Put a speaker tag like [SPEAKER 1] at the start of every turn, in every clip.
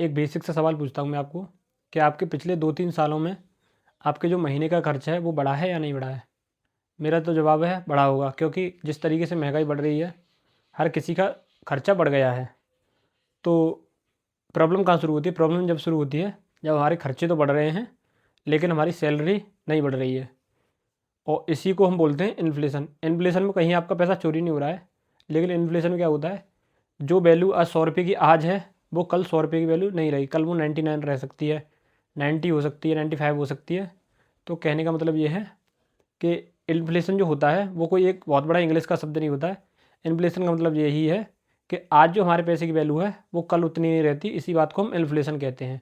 [SPEAKER 1] एक बेसिक सा सवाल पूछता हूँ मैं आपको कि आपके पिछले 2-3 सालों में आपके जो महीने का खर्च है वो बढ़ा है या नहीं बढ़ा है? मेरा तो जवाब है बढ़ा होगा, क्योंकि जिस तरीके से महंगाई बढ़ रही है, हर किसी का खर्चा बढ़ गया है। तो प्रॉब्लम कहाँ शुरू होती है? प्रॉब्लम जब शुरू होती है जब हमारे खर्चे तो बढ़ रहे हैं लेकिन हमारी सैलरी नहीं बढ़ रही है, और इसी को हम बोलते हैं इन्फ्लेशन। इन्फ्लेशन में कहीं आपका पैसा चोरी नहीं हो रहा है, लेकिन इन्फ्लेशन में क्या होता है, जो वैल्यू आज 100 रुपये की आज है वो कल 100 रुपये की वैल्यू नहीं रही, कल वो 99 रह सकती है, 90 हो सकती है, 95 हो सकती है। तो कहने का मतलब ये है कि इन्फ्लेशन जो होता है वो कोई एक बहुत बड़ा इंग्लिश का शब्द नहीं होता है। इन्फ्लेशन का मतलब यही है कि आज जो हमारे पैसे की वैल्यू है वो कल उतनी नहीं रहती, इसी बात को हम इन्फ्लेशन कहते हैं।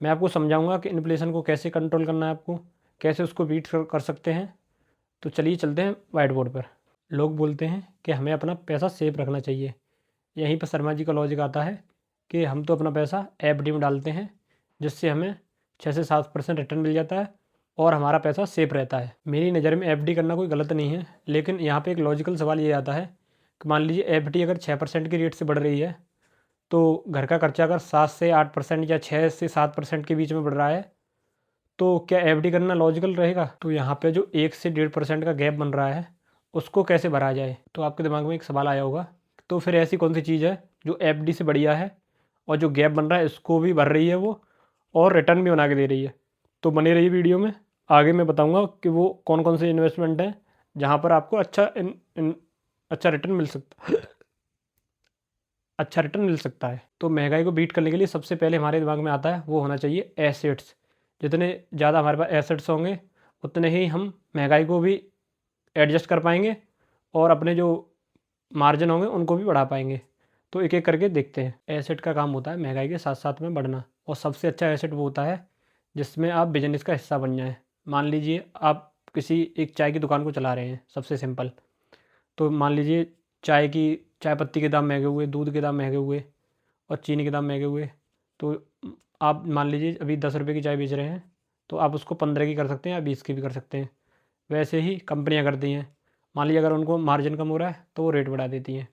[SPEAKER 1] मैं आपको समझाऊंगा कि इन्फ्लेशन को कैसे कंट्रोल करना है, आपको कैसे उसको बीट कर सकते हैं। तो चलिए चलते हैं वाइट बोर्ड पर। लोग बोलते हैं कि हमें अपना पैसा सेफ रखना चाहिए। यहीं पर शर्मा जी का लॉजिक आता है कि हम तो अपना पैसा एफडी में डालते हैं, जिससे हमें 6 से 7% रिटर्न मिल जाता है और हमारा पैसा सेफ रहता है। मेरी नज़र में एफडी करना कोई गलत नहीं है, लेकिन यहाँ पे एक लॉजिकल सवाल ये आता है कि मान लीजिए एफडी अगर 6% की रेट से बढ़ रही है, तो घर का खर्चा अगर 7 से 8% या 6 से 7% के बीच में बढ़ रहा है, तो क्या एफडी करना लॉजिकल रहेगा? तो यहाँ पे जो 1 से 1.5% का गैप बन रहा है उसको कैसे भरा जाए? तो आपके दिमाग में एक सवाल आया होगा, तो फिर ऐसी कौन सी चीज़ है जो एफडी से बढ़िया है और जो गैप बन रहा है इसको भी भर रही है वो, और रिटर्न भी बना के दे रही है? तो बने रहिए वीडियो में, आगे मैं बताऊंगा कि वो कौन कौन से इन्वेस्टमेंट हैं जहाँ पर आपको अच्छा रिटर्न मिल सकता अच्छा रिटर्न मिल सकता है। तो महंगाई को बीट करने के लिए सबसे पहले हमारे दिमाग में आता है वो होना चाहिए एसेट्स। जितने ज़्यादा हमारे पास एसेट्स होंगे उतने ही हम महंगाई को भी एडजस्ट कर पाएंगे और अपने जो मार्जिन होंगे उनको भी बढ़ा पाएंगे। तो एक एक करके देखते हैं। एसेट का काम होता है महंगाई के साथ साथ में बढ़ना, और सबसे अच्छा एसेट वो होता है जिसमें आप बिजनेस का हिस्सा बन जाएं। मान लीजिए आप किसी एक चाय की दुकान को चला रहे हैं, सबसे सिंपल। तो मान लीजिए चाय पत्ती के दाम महंगे हुए, दूध के दाम महंगे हुए और चीनी के दाम महंगे हुए। तो आप मान लीजिए अभी 10 रुपये की चाय बेच रहे हैं, तो आप उसको 15 की कर सकते हैं या 20 की भी कर सकते हैं। वैसे ही कंपनियां करती हैं, मान लीजिए अगर उनको मार्जिन कम हो रहा है तो वो रेट बढ़ा देती हैं।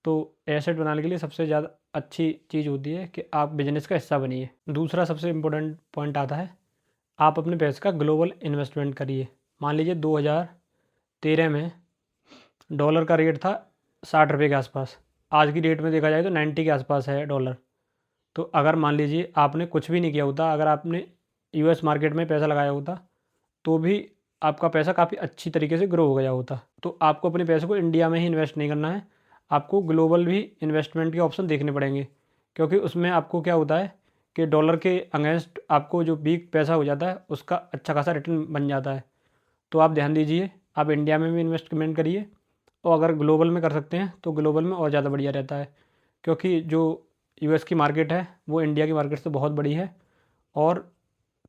[SPEAKER 1] तो एसेट बनाने के लिए सबसे ज़्यादा अच्छी चीज़ होती है कि आप बिजनेस का हिस्सा बनिए। दूसरा सबसे इम्पोर्टेंट पॉइंट आता है, आप अपने पैसे का ग्लोबल इन्वेस्टमेंट करिए। मान लीजिए 2013 में डॉलर का रेट था 60 रुपये के आसपास, आज की डेट में देखा जाए तो 90 के आसपास है डॉलर। तो अगर मान लीजिए आपने कुछ भी नहीं किया होता, अगर आपने यूएस मार्केट में पैसा लगाया होता, तो भी आपका पैसा काफ़ी अच्छी तरीके से ग्रो हो गया होता। तो आपको अपने पैसे को इंडिया में ही इन्वेस्ट नहीं करना है, आपको ग्लोबल भी इन्वेस्टमेंट के ऑप्शन देखने पड़ेंगे, क्योंकि उसमें आपको क्या होता है कि डॉलर के अगेंस्ट आपको जो वीक पैसा हो जाता है उसका अच्छा खासा रिटर्न बन जाता है। तो आप ध्यान दीजिए, आप इंडिया में भी इन्वेस्टमेंट करिए, और अगर ग्लोबल में कर सकते हैं तो ग्लोबल में और ज़्यादा बढ़िया रहता है, क्योंकि जो यूएस की मार्केट है वो इंडिया की मार्केट से बहुत बड़ी है और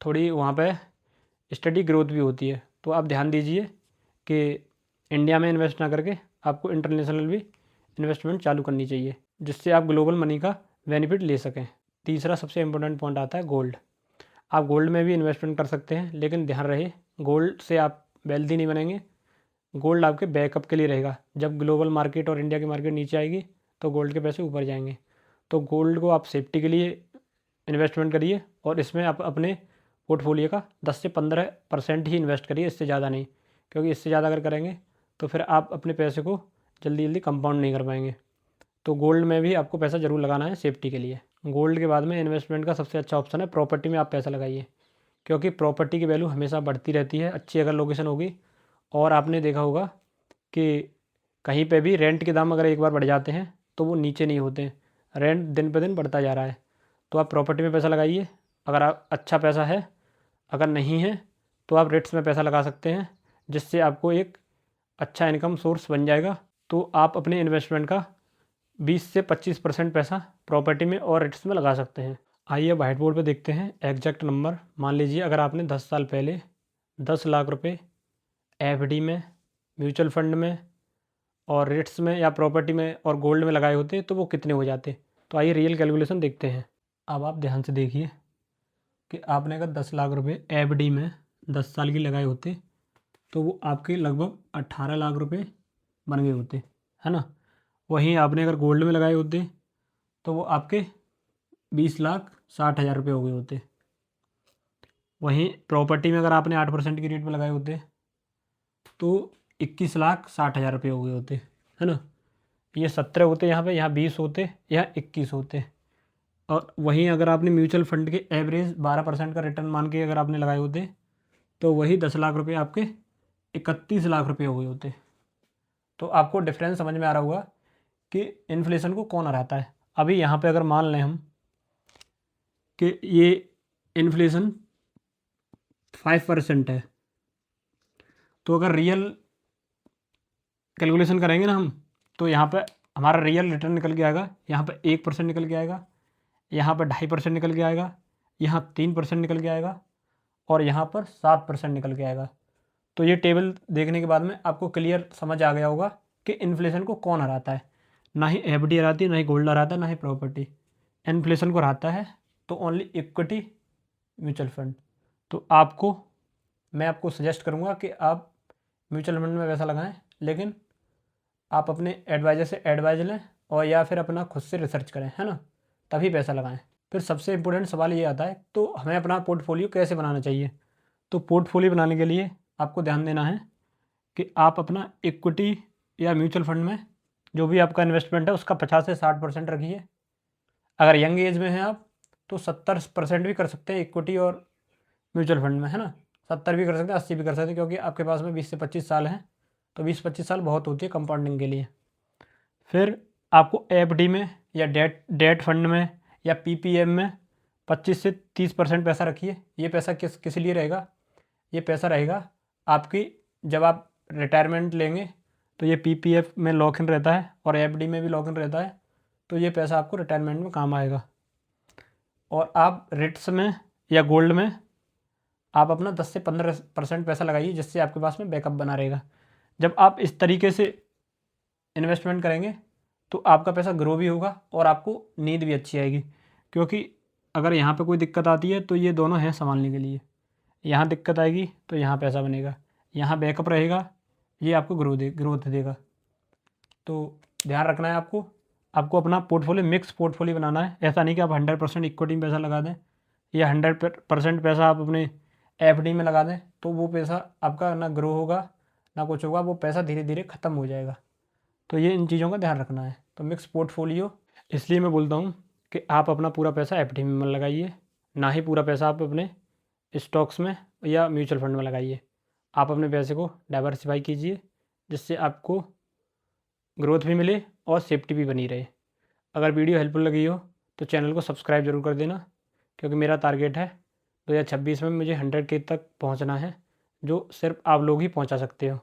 [SPEAKER 1] थोड़ी वहाँ पे स्टडी ग्रोथ भी होती है। तो आप ध्यान दीजिए कि इंडिया में इन्वेस्ट ना करके आपको इंटरनेशनल भी इन्वेस्टमेंट चालू करनी चाहिए, जिससे आप ग्लोबल मनी का बेनिफिट ले सकें। तीसरा सबसे इम्पोर्टेंट पॉइंट आता है गोल्ड। आप गोल्ड में भी इन्वेस्टमेंट कर सकते हैं, लेकिन ध्यान रहे गोल्ड से आप वेल्दी नहीं बनेंगे। गोल्ड आपके बैकअप के लिए रहेगा, जब ग्लोबल मार्केट और इंडिया की मार्केट नीचे आएगी तो गोल्ड के पैसे ऊपर जाएंगे। तो गोल्ड को आप सेफ्टी के लिए इन्वेस्टमेंट करिए, और इसमें आप अपने पोर्टफोलियो का 10 से 15% ही इन्वेस्ट करिए, इससे ज़्यादा नहीं, क्योंकि इससे ज़्यादा अगर करेंगे तो फिर आप अपने पैसे को जल्दी जल्दी कंपाउंड नहीं कर पाएंगे। तो गोल्ड में भी आपको पैसा ज़रूर लगाना है सेफ्टी के लिए। गोल्ड के बाद में इन्वेस्टमेंट का सबसे अच्छा ऑप्शन है प्रॉपर्टी में आप पैसा लगाइए, क्योंकि प्रॉपर्टी की वैल्यू हमेशा बढ़ती रहती है, अच्छी अगर लोकेशन होगी। और आपने देखा होगा कि कहीं पे भी रेंट के दाम अगर एक बार बढ़ जाते हैं तो वो नीचे नहीं होते हैं, रेंट दिन पे दिन बढ़ता जा रहा है। तो आप प्रॉपर्टी में पैसा लगाइए, अगर आप अच्छा पैसा है, अगर नहीं है तो आप रेट्स में पैसा लगा सकते हैं, जिससे आपको एक अच्छा इनकम सोर्स बन जाएगा। तो आप अपने इन्वेस्टमेंट का 20 से 25% पैसा प्रॉपर्टी में और रेट्स में लगा सकते हैं। आइए वाइट बोर्ड पे देखते हैं एग्जैक्ट नंबर। मान लीजिए अगर आपने 10 साल पहले 10 लाख रुपए एफडी में, म्यूचुअल फंड में और रेट्स में या प्रॉपर्टी में और गोल्ड में लगाए होते तो वो कितने हो जाते। तो आइए रियल कैलकुलेशन देखते हैं। अब आप ध्यान से देखिए कि आपने अगर 10 लाख रुपए एफडी में 10 साल की लगाए होते तो वो आपके लगभग 18 लाख रुपए बन गए होते, है ना। वहीं आपने अगर गोल्ड में लगाए होते तो वो आपके 20,60,000 रुपये हो गए होते। वहीं प्रॉपर्टी में अगर आपने 8% की रेट में लगाए होते तो 21,60,000 रुपये हो गए होते, है ना। ये 17 होते यहाँ पे, यहाँ 20 होते, यहाँ 21 होते। और वहीं अगर आपने म्यूचुअल फंड के एवरेज 12% का रिटर्न मान के अगर आपने लगाए होते तो वही 10 लाख रुपये आपके 31 लाख रुपये हो गए होते। तो आपको डिफरेंस समझ में आ रहा होगा कि इन्फ्लेशन को कौन हराता है। अभी यहाँ पे अगर मान लें हम कि ये इन्फ्लेशन 5% है, तो अगर रियल कैलकुलेशन करेंगे ना हम, तो यहाँ पे हमारा रियल रिटर्न निकल के आएगा, यहाँ पे 1% निकल के आएगा, यहाँ पर 2.5% निकल के आएगा, यहाँ 3% निकल के आएगा और यहाँ पर 7% निकल के आएगा। तो ये टेबल देखने के बाद में आपको क्लियर समझ आ गया होगा कि इन्फ्लेशन को कौन हराता है। ना ही एफडी हराती है, ना ही गोल्ड हराता है, ना ही प्रॉपर्टी। इन्फ्लेशन को हराता है तो ओनली इक्विटी म्यूचुअल फंड। तो मैं आपको सजेस्ट करूँगा कि आप म्यूचुअल फंड में पैसा लगाएं, लेकिन आप अपने एडवाइज़र से एडवाइज लें और या फिर अपना खुद से रिसर्च करें, है ना, तभी पैसा लगाएं। फिर सबसे इम्पोर्टेंट सवाल ये आता है, तो हमें अपना पोर्टफोलियो कैसे बनाना चाहिए। तो पोर्टफोलियो बनाने के लिए आपको ध्यान देना है कि आप अपना इक्विटी या म्यूचुअल फंड में जो भी आपका इन्वेस्टमेंट है उसका 50 से 60% रखिए। अगर यंग एज में हैं आप तो 70% भी कर सकते हैं इक्विटी और म्यूचुअल फंड में, है ना। 70 भी कर सकते हैं, 80 भी कर सकते हैं, क्योंकि आपके पास में 20 से 25 साल हैं, तो 20-25 साल बहुत होती है कंपाउंडिंग के लिए। फिर आपको एफडी में या डेट फंड में या पीपीएम में 25 से 30% पैसा रखिए। ये पैसा किस लिए रहेगा, ये पैसा रहेगा आपकी जब आप रिटायरमेंट लेंगे तो ये पीपीएफ में लॉक इन रहता है और एफडी में भी लॉक इन रहता है, तो ये पैसा आपको रिटायरमेंट में काम आएगा। और आप रिट्स में या गोल्ड में आप अपना 10 से 15% पैसा लगाइए, जिससे आपके पास में बैकअप बना रहेगा। जब आप इस तरीके से इन्वेस्टमेंट करेंगे तो आपका पैसा ग्रो भी होगा और आपको नींद भी अच्छी आएगी, क्योंकि अगर यहाँ पे कोई दिक्कत आती है तो ये दोनों हैं संभालने के लिए। यहाँ दिक्कत आएगी तो यहाँ पैसा बनेगा, यहाँ बैकअप रहेगा, ये आपको ग्रोथ देगा। तो ध्यान रखना है आपको अपना पोर्टफोलियो मिक्स पोर्टफोलियो बनाना है। ऐसा नहीं कि आप 100% इक्विटी में पैसा लगा दें या 100% पैसा आप अपने एफडी में लगा दें, तो वो पैसा आपका ना ग्रो होगा ना कुछ होगा, वो पैसा धीरे धीरे ख़त्म हो जाएगा। तो ये इन चीज़ों का ध्यान रखना है। तो मिक्स पोर्टफोलियो इसलिए मैं बोलता हूँ कि आप अपना पूरा पैसा एफडी में लगाइए, ना ही पूरा पैसा आप अपने स्टॉक्स में या म्यूचुअल फंड में लगाइए। आप अपने पैसे को डाइवर्सिफाई कीजिए, जिससे आपको ग्रोथ भी मिले और सेफ्टी भी बनी रहे। अगर वीडियो हेल्पफुल लगी हो तो चैनल को सब्सक्राइब ज़रूर कर देना, क्योंकि मेरा टारगेट है 2026 में मुझे 100K तक पहुंचना है, जो सिर्फ आप लोग ही पहुंचा सकते हो।